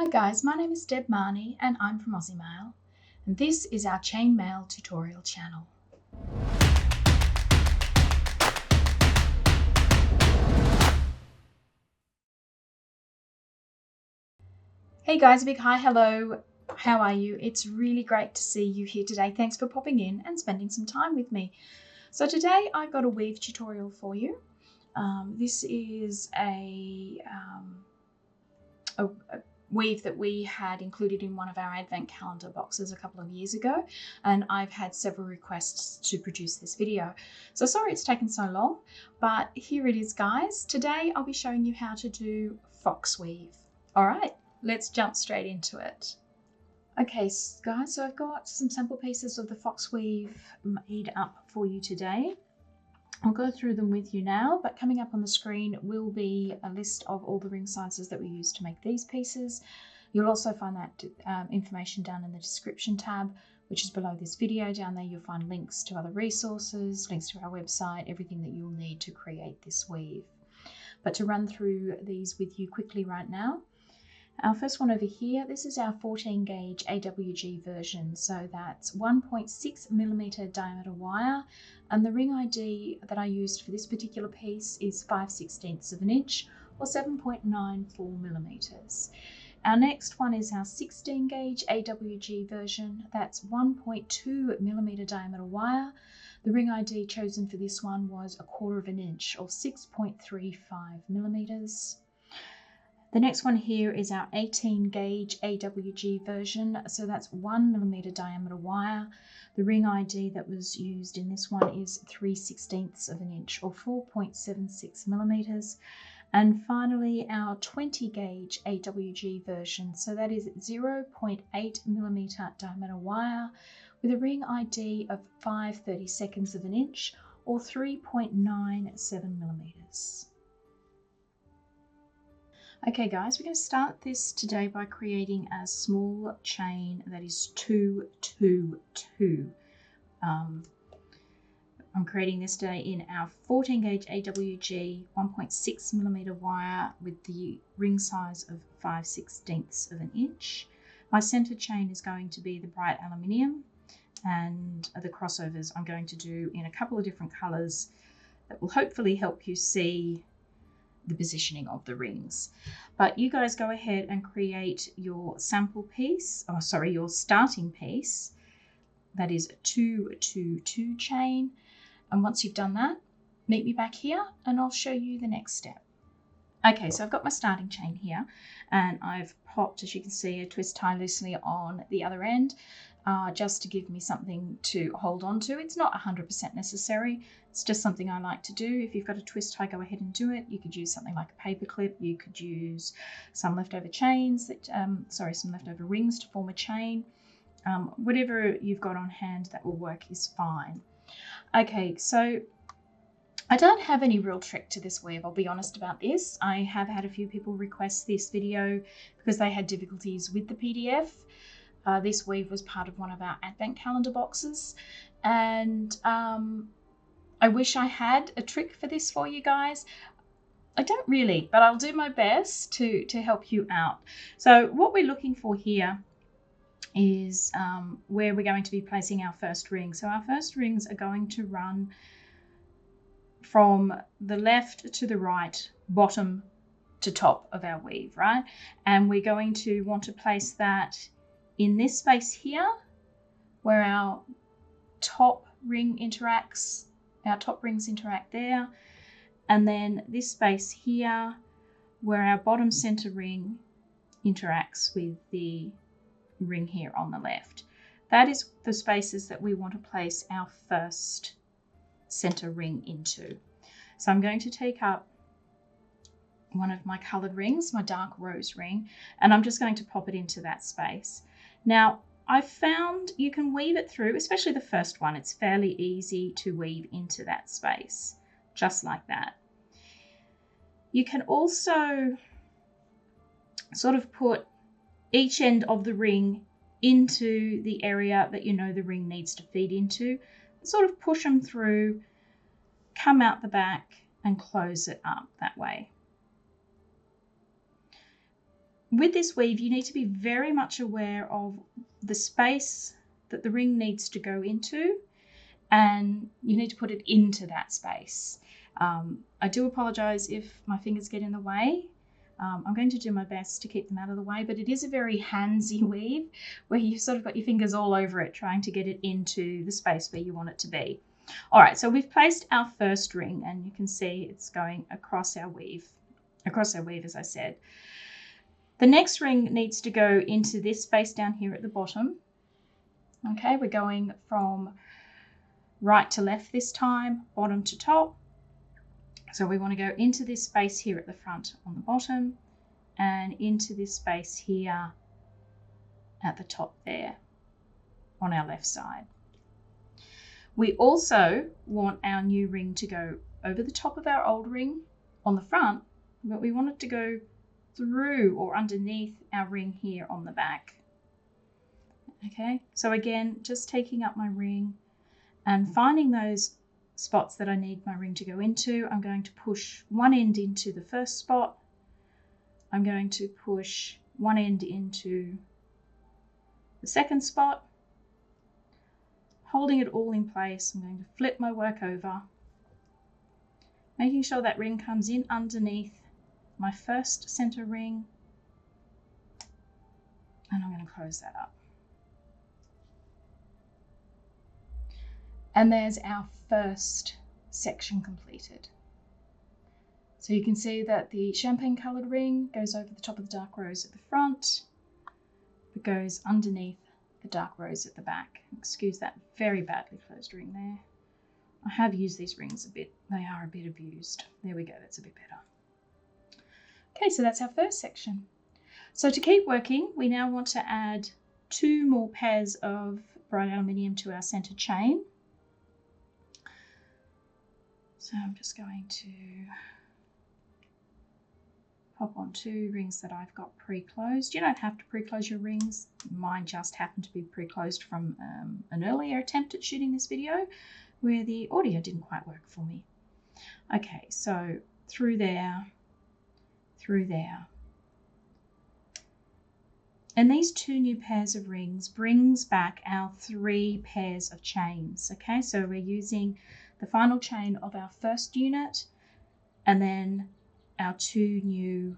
Hi guys, my name is Deb Marnie and I'm from Aussie Maille, and this is our chainmail tutorial channel. Hey guys, a big hi, hello, how are you? It's really great to see you here today. Thanks for popping in and spending some time with me. So today I've got a weave tutorial for you. This is a weave that we had included in one of our advent calendar boxes a couple of years ago, and I've had several requests to produce this video. So sorry it's taken so long, but here it is guys. Today I'll be showing you how to do fox weave. All right, let's jump straight into it. Okay guys, so I've got some sample pieces of the fox weave made up for you today. I'll go through them with you now, but coming up on the screen will be a list of all the ring sizes that we use to make these pieces. You'll also find that information down in the description tab, which is below this video. Down there you'll find links to other resources, links to our website, everything that you'll need to create this weave. But to run through these with you quickly right now, our first one over here, this is our 14 gauge AWG version, so that's 1.6mm diameter wire, and the ring ID that I used for this particular piece is 5/16 of an inch or 7.94mm. Our next one is our 16 gauge AWG version, that's 1.2mm diameter wire. The ring ID chosen for this one was 1/4 of an inch or 6.35mm. The next one here is our 18 gauge AWG version, so that's 1mm diameter wire. The ring ID that was used in this one is 3/16 of an inch or 4.76mm. And finally our 20 gauge AWG version, so that is 0.8mm diameter wire with a ring ID of 5/32 of an inch or 3.97mm. Okay guys, we're going to start this today by creating a small chain that is 2, 2, 2. I'm creating this today in our 14 gauge AWG 1.6mm wire with the ring size of 5/16 of an inch. My center chain is going to be the bright aluminium, and the crossovers I'm going to do in a couple of different colors that will hopefully help you see the positioning of the rings. But you guys go ahead and create your sample piece, your starting piece, that is a 2, 2, 2 chain. And once you've done that, meet me back here and I'll show you the next step. Okay, so I've got my starting chain here and I've popped, as you can see, a twist tie loosely on the other end, just to give me something to hold on to. It's not 100% necessary. It's just something I like to do. If you've got a twist tie, go ahead and do it. You could use something like a paper clip. You could use some leftover chains, some leftover rings to form a chain. Whatever you've got on hand that will work is fine. Okay, so I don't have any real trick to this weave, I'll be honest about this. I have had a few people request this video because they had difficulties with the PDF. This weave was part of one of our advent calendar boxes, and I wish I had a trick for this for you guys. I don't really, but I'll do my best to help you out. So what we're looking for here is where we're going to be placing our first ring. So our first rings are going to run from the left to the right, bottom to top of our weave, right? And we're going to want to place that in this space here where our top ring interacts, our top rings interact there, and then this space here where our bottom center ring interacts with the ring here on the left. That is the spaces that we want to place our first center ring into. So I'm going to take up one of my colored rings, my dark rose ring, and I'm just going to pop it into that space. Now, I've found you can weave it through, especially the first one. It's fairly easy to weave into that space, just like that. You can also sort of put each end of the ring into the area that you know the ring needs to feed into, sort of push them through, come out the back and close it up that way. with this weave, you need to be very much aware of the space that the ring needs to go into, and you need to put it into that space. I do apologize if my fingers get in the way. I'm going to do my best to keep them out of the way, but it is a very handsy weave where you've sort of got your fingers all over it trying to get it into the space where you want it to be. All right, so we've placed our first ring, and you can see it's going across our weave, as I said. The next ring needs to go into this space down here at the bottom. Okay, we're going from right to left this time, bottom to top. So we want to go into this space here at the front on the bottom, and into this space here at the top there on our left side. We also want our new ring to go over the top of our old ring on the front, but we want it to go through or underneath our ring here on the back. Okay, so again, just taking up my ring and finding those spots that I need my ring to go into. I'm going to push one end into the first spot. I'm going to push one end into the second spot. Holding it all in place, I'm going to flip my work over, making sure that ring comes in underneath my first center ring, and I'm going to close that up. And there's our first section completed. So you can see that the champagne coloured ring goes over the top of the dark rose at the front, but goes underneath the dark rose at the back. Excuse that very badly closed ring there. I have used these rings a bit. They are a bit abused. There we go, that's a bit better. Okay, so that's our first section. So to keep working, we now want to add 2 more pairs of bright aluminium to our centre chain. So I'm just going to pop on 2 rings that I've got pre-closed. You don't have to pre-close your rings. Mine just happened to be pre-closed from an earlier attempt at shooting this video where the audio didn't quite work for me. Okay, so through there, through there. And these 2 new pairs of rings brings back our 3 pairs of chains. Okay, so we're using the final chain of our first unit and then our 2 new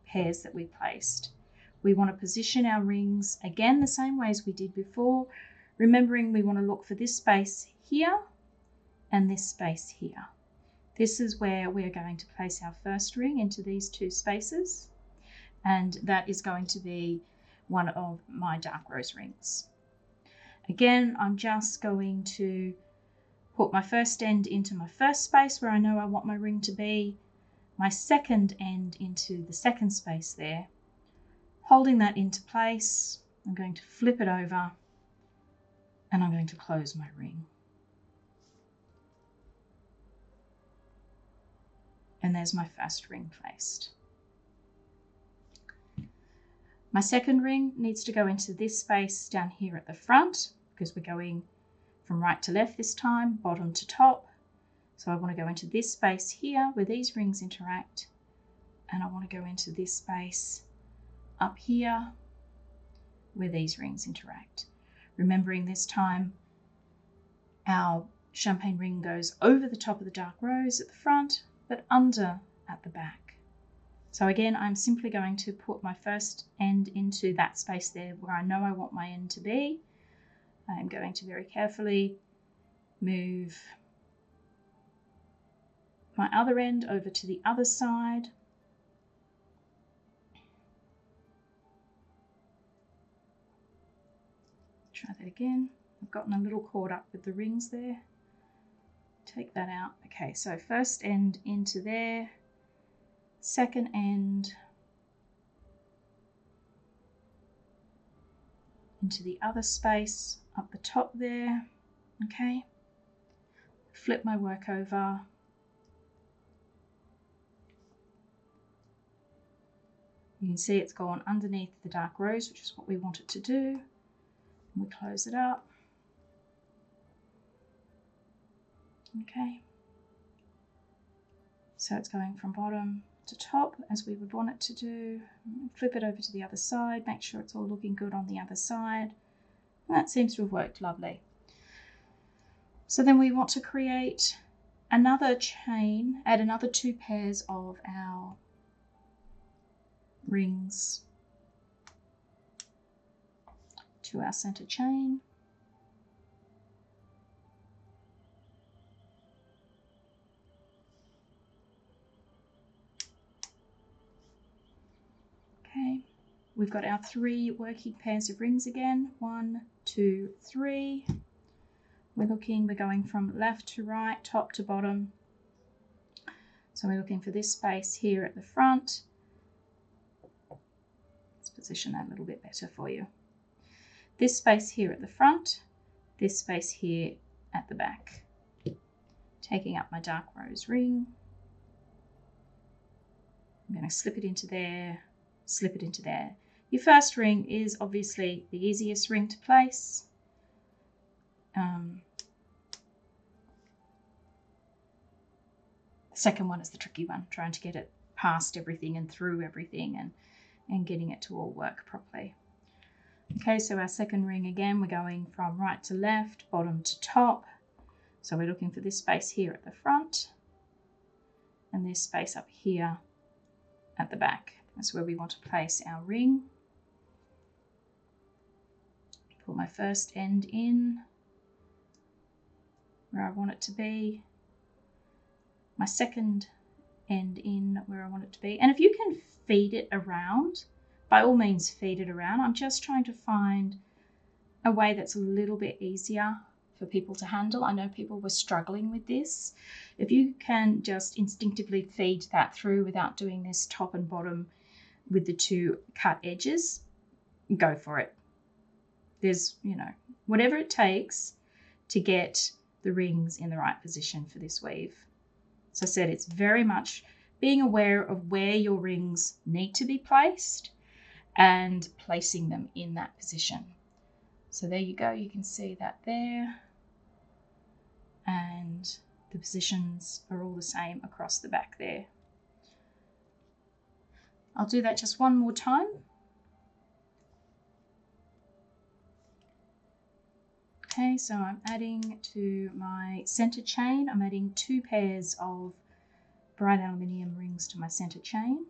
pairs that we placed. We want to position our rings again the same way as we did before, remembering we want to look for this space here and this space here. This is where we are going to place our first ring into these 2 spaces, and that is going to be one of my dark rose rings. Again, I'm just going to put my first end into my first space where I know I want my ring to be, my second end into the second space there. Holding that into place, I'm going to flip it over and I'm going to close my ring. And there's my first ring placed. My second ring needs to go into this space down here at the front because we're going from right to left this time, bottom to top. So I want to go into this space here where these rings interact, and I want to go into this space up here where these rings interact. Remembering this time our champagne ring goes over the top of the dark rose at the front, but under at the back. So again, I'm simply going to put my first end into that space there where I know I want my end to be. I'm going to very carefully move my other end over to the other side. Try that again. I've gotten a little caught up with the rings there. Take that out. Okay, so first end into there, second end into the other space up the top there. Okay, flip my work over. You can see it's gone underneath the dark rose, which is what we want it to do. We close it up. Okay, so it's going from bottom to top as we would want it to do. Flip it over to the other side, make sure it's all looking good on the other side. And that seems to have worked lovely. So then we want to create another chain, add another 2 pairs of our rings to our center chain. Okay, we've got our 3 working pairs of rings again. 1, 2, 3. We're going from left to right, top to bottom. So we're looking for this space here at the front. Let's position that a little bit better for you. This space here at the front, this space here at the back. Taking up my dark rose ring. I'm going to slip it into there, slip it into there. Your first ring is obviously the easiest ring to place. The second one is the tricky one, trying to get it past everything and through everything and getting it to all work properly. Okay, so our second ring again, we're going from right to left, bottom to top. So we're looking for this space here at the front and this space up here at the back. That's where we want to place our ring. Pull my first end in where I want it to be. My second end in where I want it to be. And if you can feed it around, by all means feed it around. I'm just trying to find a way that's a little bit easier for people to handle. I know people were struggling with this. If you can just instinctively feed that through without doing this top and bottom with the 2 cut edges, go for it. There's, whatever it takes to get the rings in the right position for this weave. As I said, it's very much being aware of where your rings need to be placed and placing them in that position. So there you go, you can see that there. And the positions are all the same across the back there. I'll do that just one more time. Okay, so I'm adding to my center chain, I'm adding 2 pairs of bright aluminium rings to my center chain.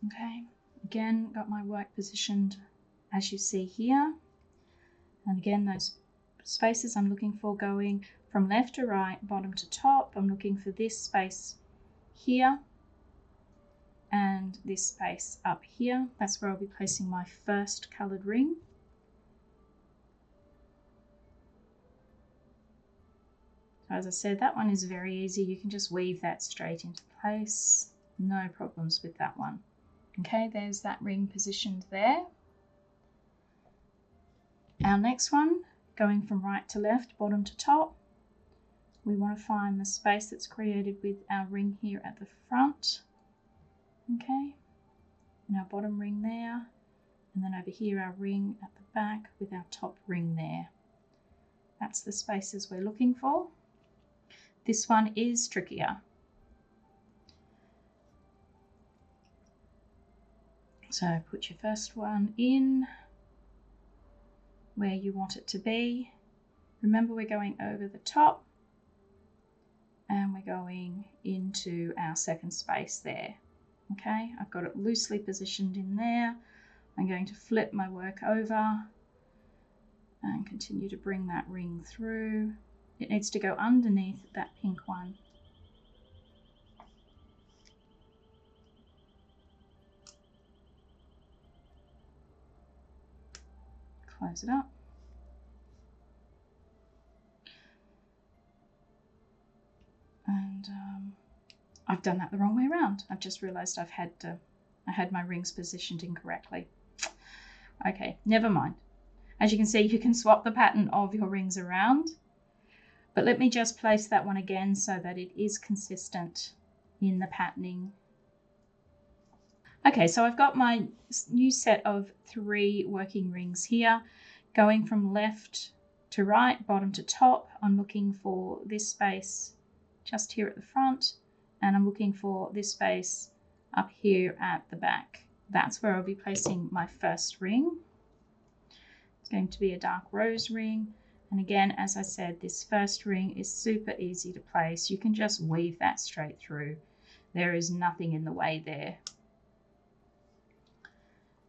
Okay, again, got my work positioned as you see here. And again, those spaces I'm looking for going from left to right, bottom to top. I'm looking for this space here and this space up here. That's where I'll be placing my first coloured ring. So as I said, that one is very easy. You can just weave that straight into place. No problems with that one. Okay, there's that ring positioned there. Our next one, going from right to left, bottom to top, we want to find the space that's created with our ring here at the front. Okay, and our bottom ring there, and then over here our ring at the back with our top ring there. That's the spaces we're looking for. This one is trickier. So put your first one in where you want it to be. Remember, we're going over the top and we're going into our second space there. Okay, I've got it loosely positioned in there. I'm going to flip my work over and continue to bring that ring through. It needs to go underneath that pink one. Close it up. And I've done that the wrong way around. I've just realized I had my rings positioned incorrectly. Okay, never mind. As you can see, you can swap the pattern of your rings around, But let me just place that one again so that it is consistent in the patterning. Okay, so I've got my new set of 3 working rings here, going from left to right, bottom to top. I'm looking for this space just here at the front, and I'm looking for this space up here at the back. That's where I'll be placing my first ring. It's going to be a dark rose ring. And again, as I said, this first ring is super easy to place. You can just weave that straight through. There is nothing in the way there.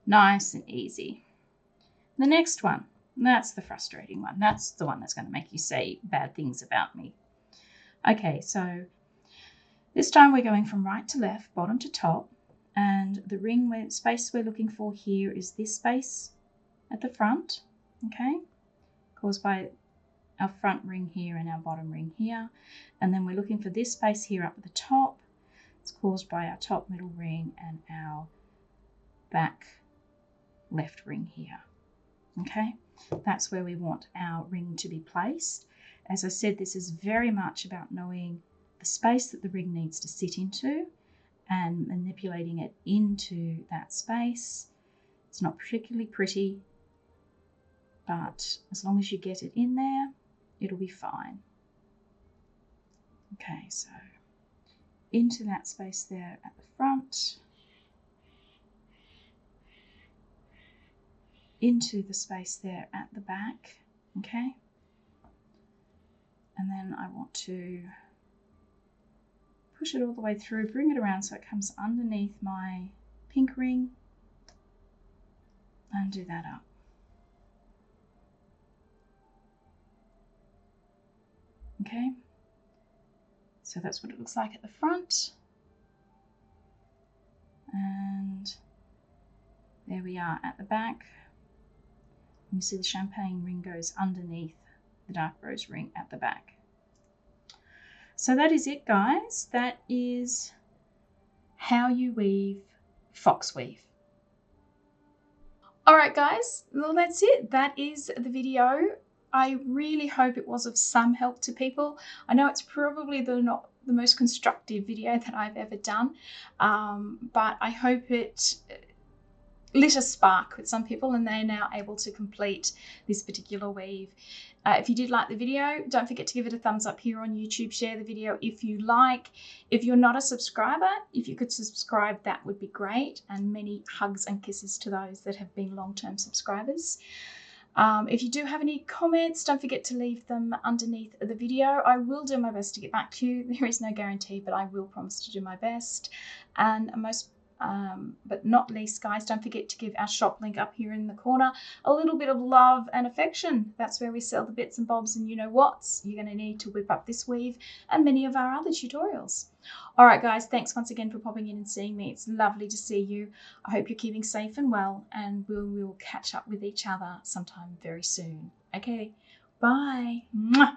Nice and easy. The next one, that's the frustrating one. That's the one that's going to make you say bad things about me. Okay, so this time we're going from right to left, bottom to top, and the ring space we're looking for here is this space at the front, okay, caused by our front ring here and our bottom ring here. And then we're looking for this space here up at the top. It's caused by our top middle ring and our back left ring here, okay. That's where we want our ring to be placed. As I said, this is very much about knowing the space that the ring needs to sit into and manipulating it into that space. It's not particularly pretty, but as long as you get it in there, it'll be fine. Okay, so into that space there at the front, into the space there at the back, okay? And then I want to push it all the way through, bring it around so it comes underneath my pink ring, and do that up. Okay, so that's what it looks like at the front. And there we are at the back. You see the champagne ring goes underneath the dark rose ring at the back. So that is it, guys. That is how you weave fox weave. All right, guys, well, that's it. That is the video. I really hope it was of some help to people. I know it's probably not the most constructive video that I've ever done, but I hope it lit a spark with some people and they're now able to complete this particular weave. If you did like the video, don't forget to give it a thumbs up here on YouTube. Share the video if you like. If you're not a subscriber, if you could subscribe, that would be great. And many hugs and kisses to those that have been long-term subscribers. If you do have any comments, don't forget to leave them underneath the video. I will do my best to get back to you. There is no guarantee, but I will promise to do my best. And but not least, guys, don't forget to give our shop link up here in the corner a little bit of love and affection. That's where we sell the bits and bobs and you know what's you're going to need to whip up this weave and many of our other tutorials. All right, guys, thanks once again for popping in and seeing me. It's lovely to see you. I hope you're keeping safe and well, and we'll catch up with each other sometime very soon. Okay, bye. Mwah.